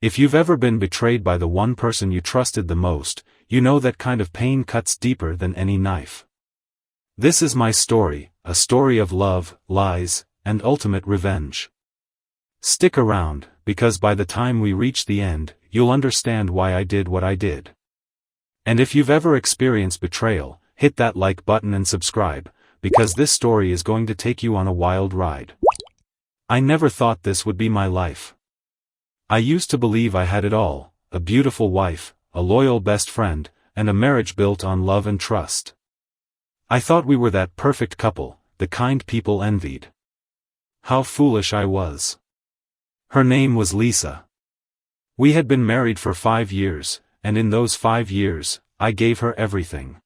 If you've ever been betrayed by the one person you trusted the most, you know that kind of pain cuts deeper than any knife. This is my story, a story of love, lies, and ultimate revenge. Stick around, because by the time we reach the end, you'll understand why I did what I did. And if you've ever experienced betrayal, hit that like button and subscribe, because this story is going to take you on a wild ride. I never thought this would be my life. I used to believe I had it all, a beautiful wife, a loyal best friend, and a marriage built on love and trust. I thought we were that perfect couple, the kind people envied. How foolish I was. Her name was Lisa. We had been married for 5 years, and in those 5 years, I gave her everything.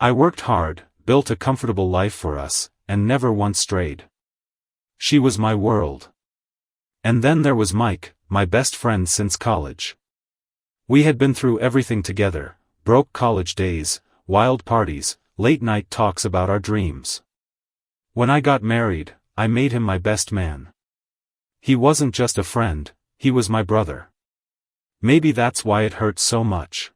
I worked hard, built a comfortable life for us, and never once strayed. She was my world. And then there was Mike, my best friend since college. We had been through everything together, broke college days, wild parties, late-night talks about our dreams. When I got married, I made him my best man. He wasn't just a friend, he was my brother. Maybe that's why it hurt so much.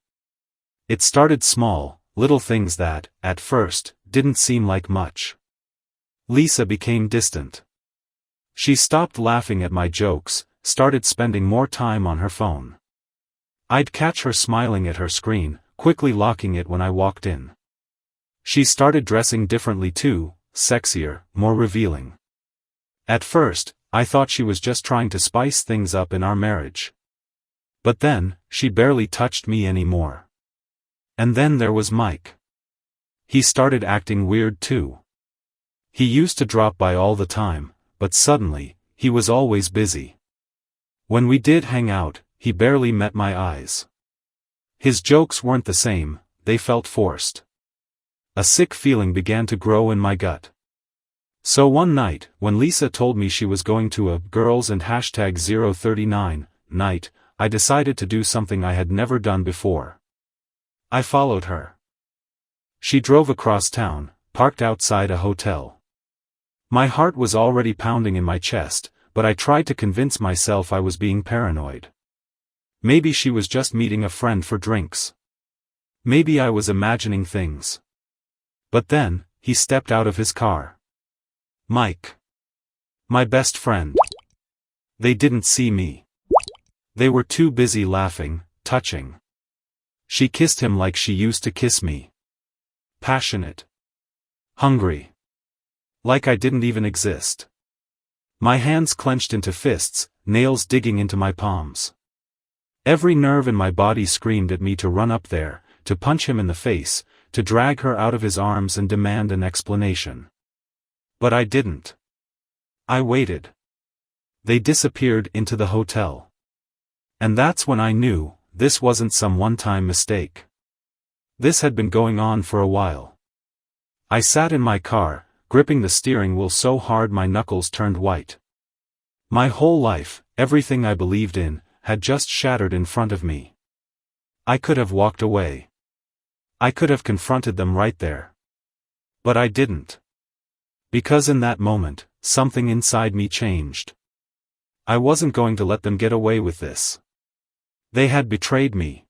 It started small, little things that, at first, didn't seem like much. Lisa became distant. She stopped laughing at my jokes, started spending more time on her phone. I'd catch her smiling at her screen, quickly locking it when I walked in. She started dressing differently too, sexier, more revealing. At first, I thought she was just trying to spice things up in our marriage. But then, she barely touched me anymore. And then there was Mike. He started acting weird too. He used to drop by all the time, but suddenly, he was always busy. When we did hang out, he barely met my eyes. His jokes weren't the same, they felt forced. A sick feeling began to grow in my gut. So one night, when Lisa told me she was going to a girls and #039 night, I decided to do something I had never done before. I followed her. She drove across town, parked outside a hotel. My heart was already pounding in my chest, but I tried to convince myself I was being paranoid. Maybe she was just meeting a friend for drinks. Maybe I was imagining things. But then, he stepped out of his car. Mike. My best friend. They didn't see me. They were too busy laughing, touching. She kissed him like she used to kiss me. Passionate. Hungry. Like I didn't even exist. My hands clenched into fists, nails digging into my palms. Every nerve in my body screamed at me to run up there, to punch him in the face, to drag her out of his arms and demand an explanation. But I didn't. I waited. They disappeared into the hotel. And that's when I knew, this wasn't some one-time mistake. This had been going on for a while. I sat in my car, gripping the steering wheel so hard my knuckles turned white. My whole life, everything I believed in, had just shattered in front of me. I could have walked away. I could have confronted them right there. But I didn't. Because in that moment, something inside me changed. I wasn't going to let them get away with this. They had betrayed me.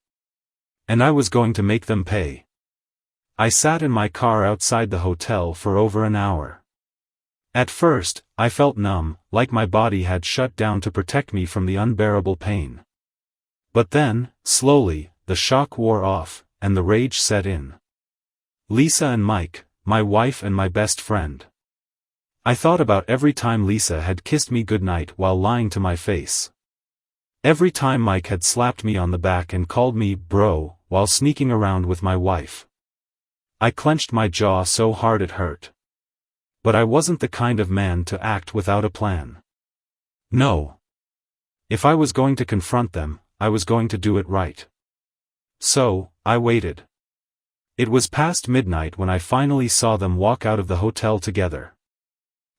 And I was going to make them pay. I sat in my car outside the hotel for over an hour. At first, I felt numb, like my body had shut down to protect me from the unbearable pain. But then, slowly, the shock wore off, and the rage set in. Lisa and Mike, my wife and my best friend. I thought about every time Lisa had kissed me goodnight while lying to my face. Every time Mike had slapped me on the back and called me bro, while sneaking around with my wife. I clenched my jaw so hard it hurt. But I wasn't the kind of man to act without a plan. No. If I was going to confront them, I was going to do it right. So, I waited. It was past midnight when I finally saw them walk out of the hotel together.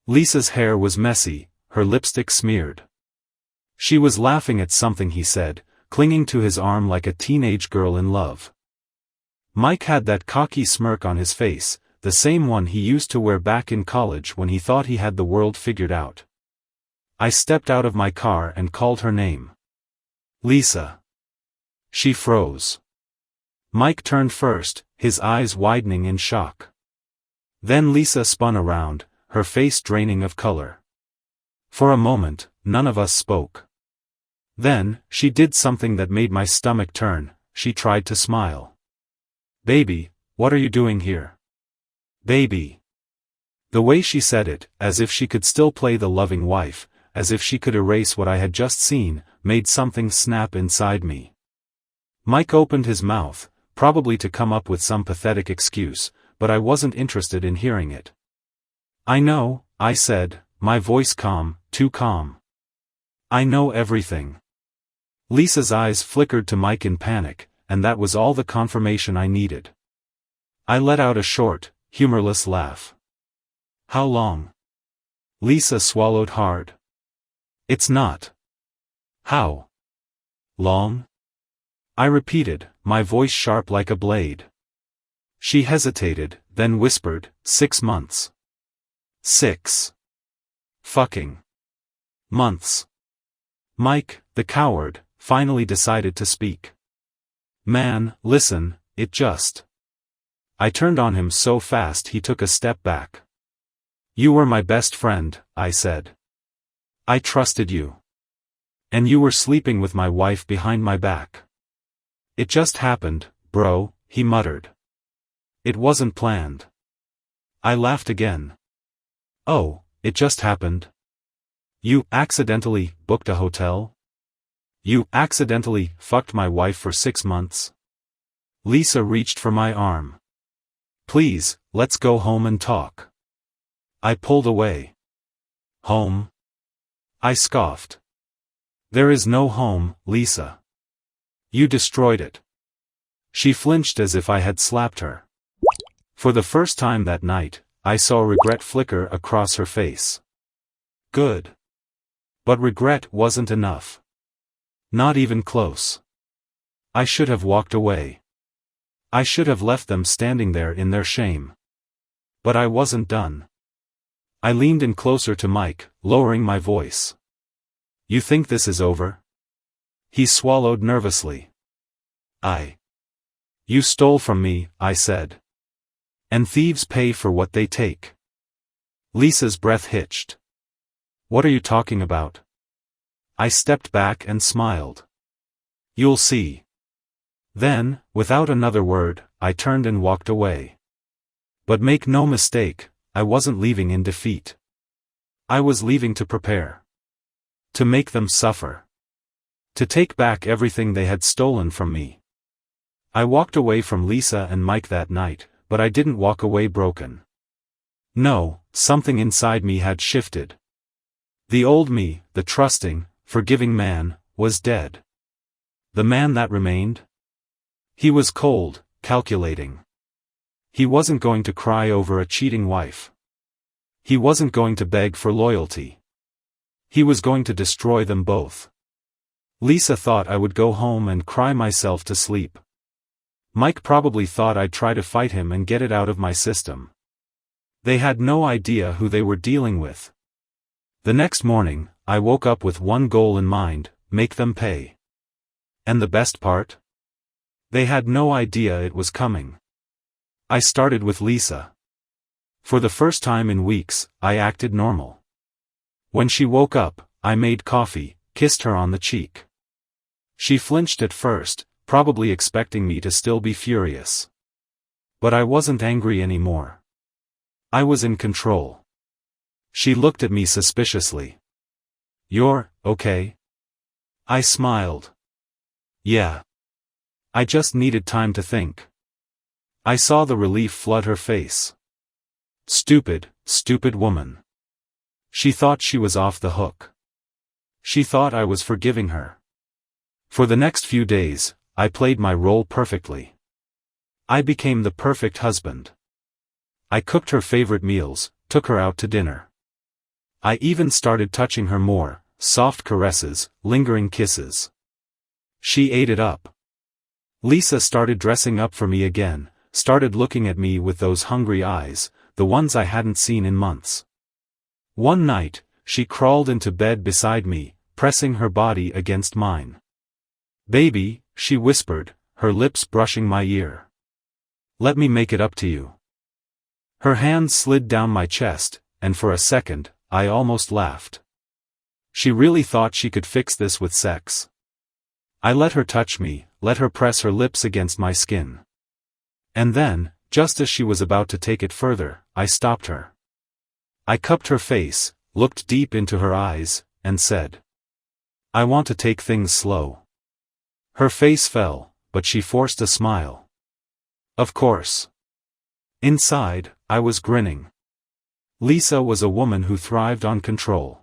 Lisa's hair was messy, her lipstick smeared. She was laughing at something he said, clinging to his arm like a teenage girl in love. Mike had that cocky smirk on his face, the same one he used to wear back in college when he thought he had the world figured out. I stepped out of my car and called her name. Lisa. She froze. Mike turned first, his eyes widening in shock. Then Lisa spun around, her face draining of color. For a moment, none of us spoke. Then, she did something that made my stomach turn. She tried to smile. "Baby, what are you doing here?" "Baby." The way she said it, as if she could still play the loving wife, as if she could erase what I had just seen, made something snap inside me. Mike opened his mouth, probably to come up with some pathetic excuse, but I wasn't interested in hearing it. "I know," I said, my voice calm, too calm. "I know everything." Lisa's eyes flickered to Mike in panic, and that was all the confirmation I needed. I let out a short, humorless laugh. "How long?" Lisa swallowed hard. "It's not." "How long?" I repeated, my voice sharp like a blade. She hesitated, then whispered, 6 months. 6 fucking months. Mike, the coward, finally decided to speak. "Man, listen, it just..." I turned on him so fast he took a step back. "You were my best friend," I said. "I trusted you. And you were sleeping with my wife behind my back." "It just happened, bro," he muttered. "It wasn't planned." I laughed again. "Oh, it just happened? You accidentally booked a hotel? You accidentally fucked my wife for 6 months?" Lisa reached for my arm. "Please, let's go home and talk." I pulled away. "Home?" I scoffed. "There is no home, Lisa. You destroyed it." She flinched as if I had slapped her. For the first time that night, I saw regret flicker across her face. Good. But regret wasn't enough. Not even close. I should have walked away. I should have left them standing there in their shame. But I wasn't done. I leaned in closer to Mike, lowering my voice. "You think this is over?" He swallowed nervously. "You stole from me," I said. "And thieves pay for what they take." Lisa's breath hitched. "What are you talking about?" I stepped back and smiled. "You'll see." Then, without another word, I turned and walked away. But make no mistake, I wasn't leaving in defeat. I was leaving to prepare. To make them suffer. To take back everything they had stolen from me. I walked away from Lisa and Mike that night, but I didn't walk away broken. No, something inside me had shifted. The old me, the trusting, forgiving man, was dead. The man that remained? He was cold, calculating. He wasn't going to cry over a cheating wife. He wasn't going to beg for loyalty. He was going to destroy them both. Lisa thought I would go home and cry myself to sleep. Mike probably thought I'd try to fight him and get it out of my system. They had no idea who they were dealing with. The next morning, I woke up with one goal in mind: make them pay. And the best part? They had no idea it was coming. I started with Lisa. For the first time in weeks, I acted normal. When she woke up, I made coffee, kissed her on the cheek. She flinched at first, probably expecting me to still be furious. But I wasn't angry anymore. I was in control. She looked at me suspiciously. "You're okay?" I smiled. "Yeah. I just needed time to think." I saw the relief flood her face. Stupid, stupid woman. She thought she was off the hook. She thought I was forgiving her. For the next few days, I played my role perfectly. I became the perfect husband. I cooked her favorite meals, took her out to dinner. I even started touching her more, soft caresses, lingering kisses. She ate it up. Lisa started dressing up for me again, started looking at me with those hungry eyes, the ones I hadn't seen in months. One night, she crawled into bed beside me, pressing her body against mine. Baby, she whispered, her lips brushing my ear. Let me make it up to you. Her hands slid down my chest, and for a second, I almost laughed. She really thought she could fix this with sex. I let her touch me, let her press her lips against my skin. And then, just as she was about to take it further, I stopped her. I cupped her face, looked deep into her eyes, and said, I want to take things slow. Her face fell, but she forced a smile. Of course. Inside, I was grinning. Lisa was a woman who thrived on control.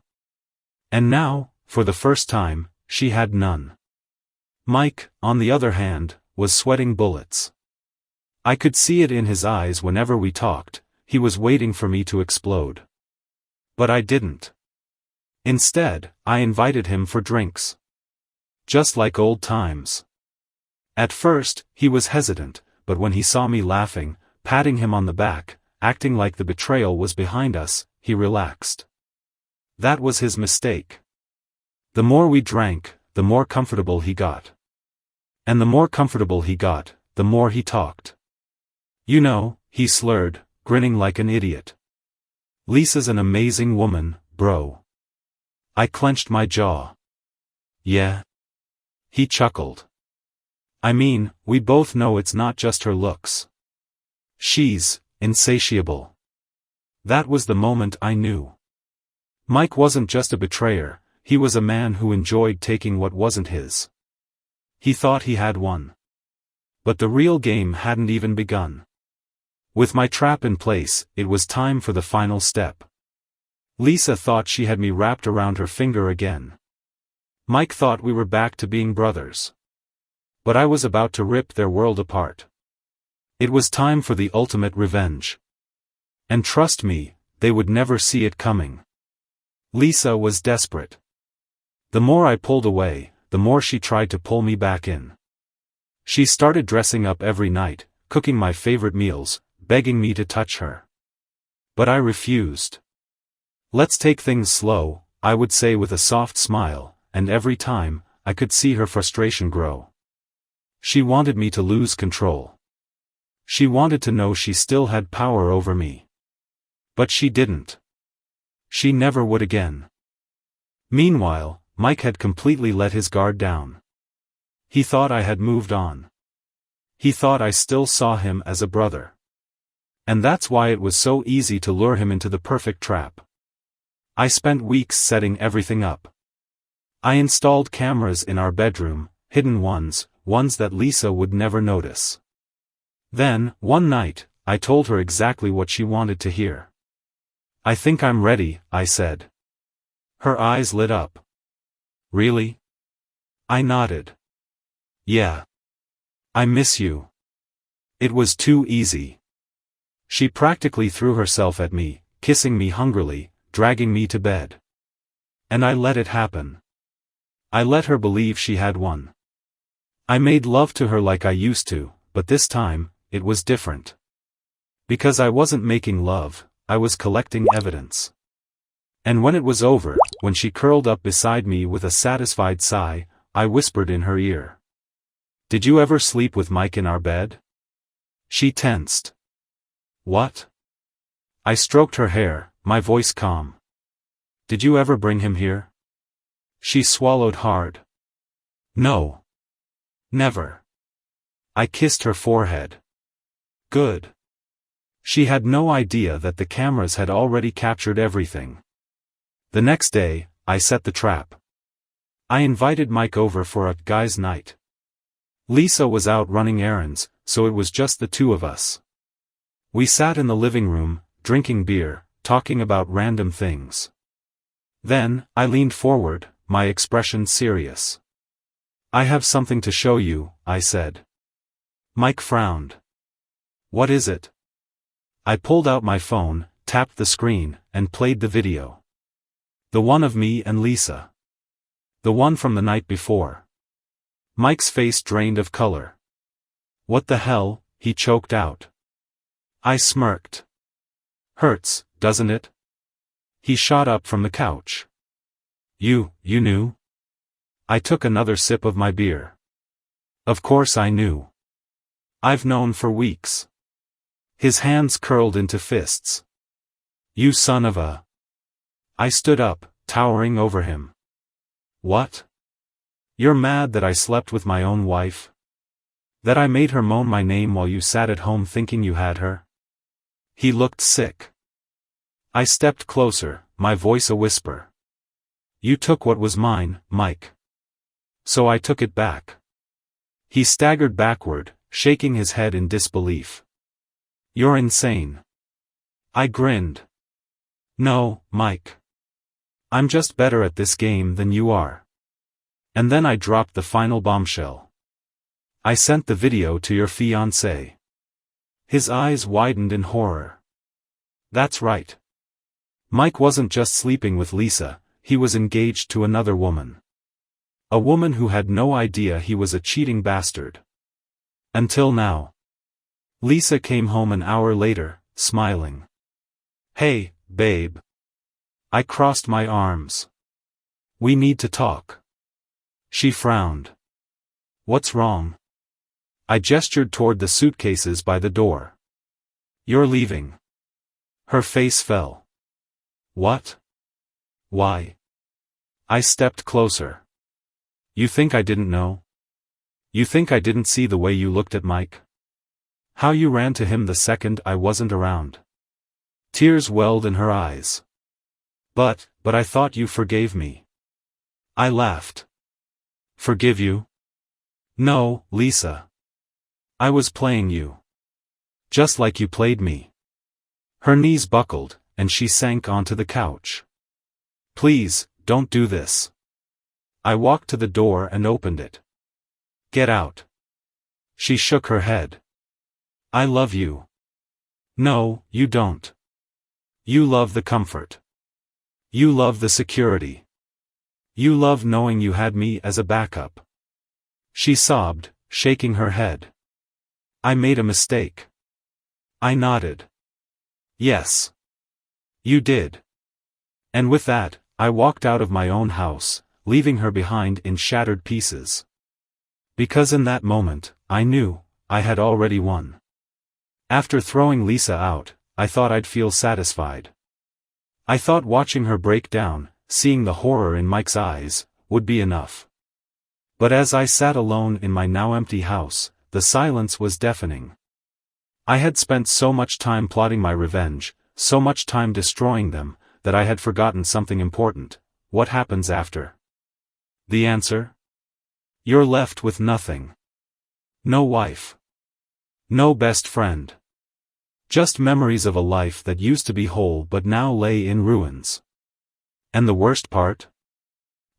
And now, for the first time, she had none. Mike, on the other hand, was sweating bullets. I could see it in his eyes whenever we talked, he was waiting for me to explode. But I didn't. Instead, I invited him for drinks. Just like old times. At first, he was hesitant, but when he saw me laughing, patting him on the back, acting like the betrayal was behind us, he relaxed. That was his mistake. The more we drank, the more comfortable he got. And the more comfortable he got, the more he talked. You know, he slurred, grinning like an idiot. Lisa's an amazing woman, bro. I clenched my jaw. Yeah? He chuckled. I mean, we both know it's not just her looks. She's insatiable. That was the moment I knew. Mike wasn't just a betrayer, he was a man who enjoyed taking what wasn't his. He thought he had won. But the real game hadn't even begun. With my trap in place, it was time for the final step. Lisa thought she had me wrapped around her finger again. Mike thought we were back to being brothers. But I was about to rip their world apart. It was time for the ultimate revenge. And trust me, they would never see it coming. Lisa was desperate. The more I pulled away, the more she tried to pull me back in. She started dressing up every night, cooking my favorite meals, begging me to touch her. But I refused. Let's take things slow, I would say with a soft smile, and every time, I could see her frustration grow. She wanted me to lose control. She wanted to know she still had power over me. But she didn't. She never would again. Meanwhile, Mike had completely let his guard down. He thought I had moved on. He thought I still saw him as a brother. And that's why it was so easy to lure him into the perfect trap. I spent weeks setting everything up. I installed cameras in our bedroom, hidden ones that Lisa would never notice. Then, one night, I told her exactly what she wanted to hear. I think I'm ready, I said. Her eyes lit up. Really? I nodded. Yeah. I miss you. It was too easy. She practically threw herself at me, kissing me hungrily, dragging me to bed. And I let it happen. I let her believe she had won. I made love to her like I used to, but this time, it was different. Because I wasn't making love, I was collecting evidence. And when it was over, when she curled up beside me with a satisfied sigh, I whispered in her ear. Did you ever sleep with Mike in our bed? She tensed. What? I stroked her hair, my voice calm. Did you ever bring him here? She swallowed hard. No. Never. I kissed her forehead. Good. She had no idea that the cameras had already captured everything. The next day, I set the trap. I invited Mike over for a guys' night. Lisa was out running errands, so it was just the two of us. We sat in the living room, drinking beer, talking about random things. Then, I leaned forward, my expression serious. I have something to show you, I said. Mike frowned. What is it? I pulled out my phone, tapped the screen, and played the video. The one of me and Lisa. The one from the night before. Mike's face drained of color. What the hell, he choked out. I smirked. Hurts, doesn't it? He shot up from the couch. You knew? I took another sip of my beer. Of course I knew. I've known for weeks. His hands curled into fists. You son of a... I stood up, towering over him. What? You're mad that I slept with my own wife? That I made her moan my name while you sat at home thinking you had her? He looked sick. I stepped closer, my voice a whisper. You took what was mine, Mike. So I took it back. He staggered backward, shaking his head in disbelief. You're insane. I grinned. No, Mike. I'm just better at this game than you are. And then I dropped the final bombshell. I sent the video to your fiancé. His eyes widened in horror. That's right. Mike wasn't just sleeping with Lisa, he was engaged to another woman. A woman who had no idea he was a cheating bastard. Until now. Lisa came home an hour later, smiling. Hey, babe. I crossed my arms. We need to talk. She frowned. What's wrong? I gestured toward the suitcases by the door. You're leaving. Her face fell. What? Why? I stepped closer. You think I didn't know? You think I didn't see the way you looked at Mike? How you ran to him the second I wasn't around? Tears welled in her eyes. But I thought you forgave me. I laughed. Forgive you? No, Lisa. I was playing you. Just like you played me. Her knees buckled, and she sank onto the couch. Please, don't do this. I walked to the door and opened it. Get out. She shook her head. I love you. No, you don't. You love the comfort. You love the security. You love knowing you had me as a backup. She sobbed, shaking her head. I made a mistake. I nodded. Yes. You did. And with that, I walked out of my own house, leaving her behind in shattered pieces. Because in that moment, I knew, I had already won. After throwing Lisa out, I thought I'd feel satisfied. I thought watching her break down, seeing the horror in Mike's eyes, would be enough. But as I sat alone in my now empty house, the silence was deafening. I had spent so much time plotting my revenge, so much time destroying them, that I had forgotten something important. What happens after? The answer? You're left with nothing. No wife. No best friend. Just memories of a life that used to be whole but now lay in ruins. And the worst part?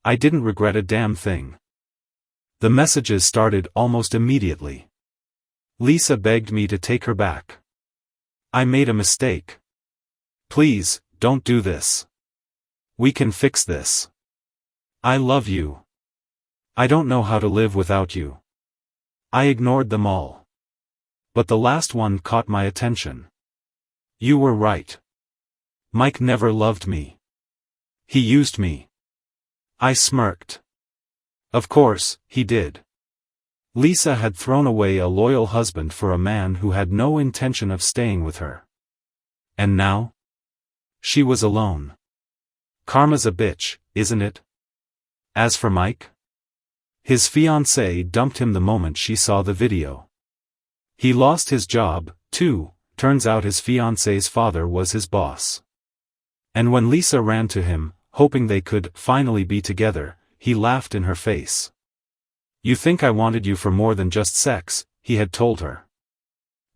I didn't regret a damn thing. The messages started almost immediately. Lisa begged me to take her back. I made a mistake. Please, don't do this. We can fix this. I love you. I don't know how to live without you. I ignored them all. But the last one caught my attention. You were right. Mike never loved me. He used me. I smirked. Of course, he did. Lisa had thrown away a loyal husband for a man who had no intention of staying with her. And now? She was alone. Karma's a bitch, isn't it? As for Mike? His fiancée dumped him the moment she saw the video. He lost his job, too. Turns out his fiancée's father was his boss. And when Lisa ran to him, hoping they could finally be together, he laughed in her face. You think I wanted you for more than just sex, he had told her.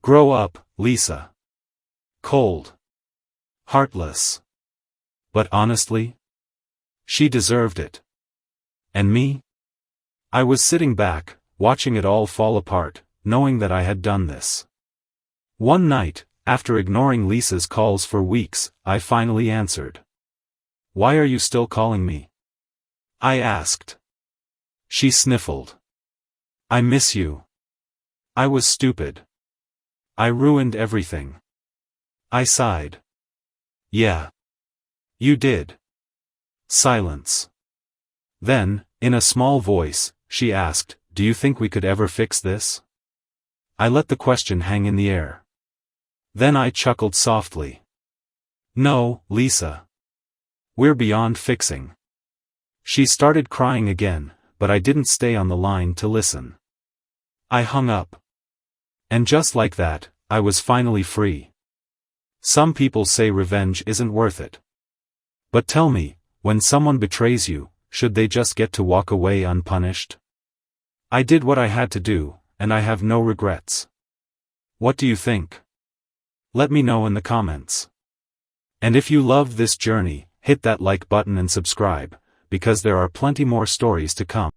Grow up, Lisa. Cold. Heartless. But honestly? She deserved it. And me? I was sitting back, watching it all fall apart, knowing that I had done this. One night, after ignoring Lisa's calls for weeks, I finally answered. Why are you still calling me? I asked. She sniffled. I miss you. I was stupid. I ruined everything. I sighed. Yeah. You did. Silence. Then, in a small voice, she asked, do you think we could ever fix this? I let the question hang in the air. Then I chuckled softly. No, Lisa. We're beyond fixing. She started crying again, but I didn't stay on the line to listen. I hung up. And just like that, I was finally free. Some people say revenge isn't worth it. But tell me, when someone betrays you, should they just get to walk away unpunished? I did what I had to do, and I have no regrets. What do you think? Let me know in the comments. And if you loved this journey, hit that like button and subscribe, because there are plenty more stories to come.